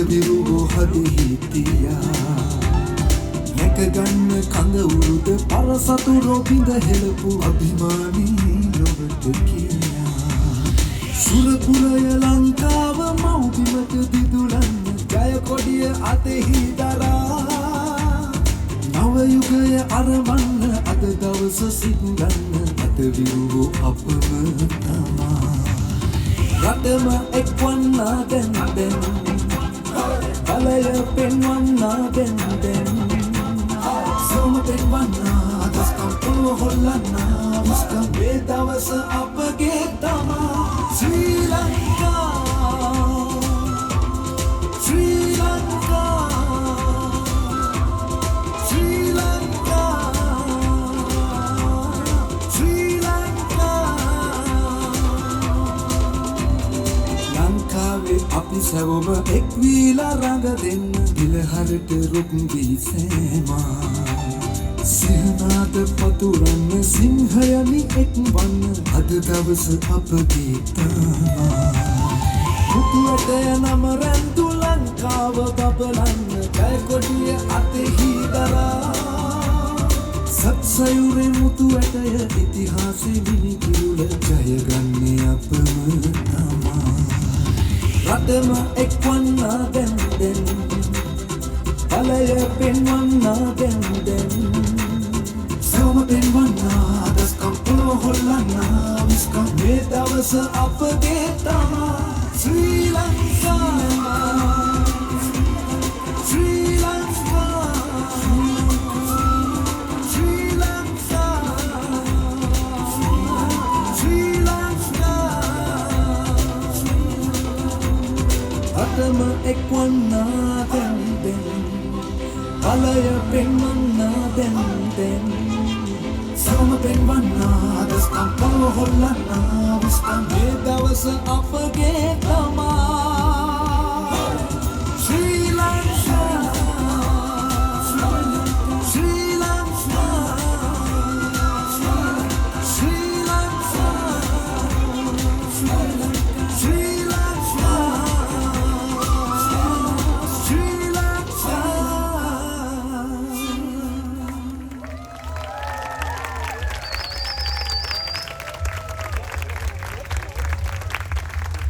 විරුවෝ හදෙහි තියා නැකගන්න කඳ උරුද පරසතුරෝ බිඳ හෙළපු අභිමානී ලොවට කියා සුරපුරය ලංකාව මව්බිමට දිදුලන්න ජය කොඩිය අතෙහි දරා නවයුගය අරවන්න අද දවස සිංගන්න අද විරුවෝ අපම තමා රටම එක්වන්නා දැන් දැන් බලය පෙන්වන්නා දැන් දැන් සොම පෙන්වන්නා දස්කම් පුව හොල්ලන්නා විස්කම් මේ දවස අපගේ තමා ශ්‍රී ලංකා ශ්‍රී ලංකා ශ්‍රී ලංකා ශ්‍රී ලංකා ලංකාවේ අපි සැවොම එක්වීලා රඟ දෙන්න දිලහරට රුක් වී සෑමා සිහනාද පතුරන්න සිංහයනි එක්වන්න අද දවස අපගේ තමා මුතුවටය නම රැන්දු ලංකාව බබලන්න ජයකොඩිය අතෙහි දරා සත්සයුරේ මුතුවටය ඉතිහාසෙ මිනිකිරුල ජයගන්නේ අපම තමා රටම එක්වන්නා දැන් දැන් බලය පෙන්වන්නා දැන් දැන් සොම පෙන්වන්නා දස්කම් පුව හොල්ලන්නා විස්කම් මේ දවස අපගේ තමා ශ්‍රී ලංකා ශ්‍රී ලංකා ශ්‍රී ලංකා ශ්‍රී ලංකා අතම එක්වන්නා දැන් දැන් බලය පෙන්වන්නා දැන් දැන් සොම පෙන්වන්නා දස්කම් පුව හොල්ලන්නා විස්කම් මේ දවස අපගේ තමා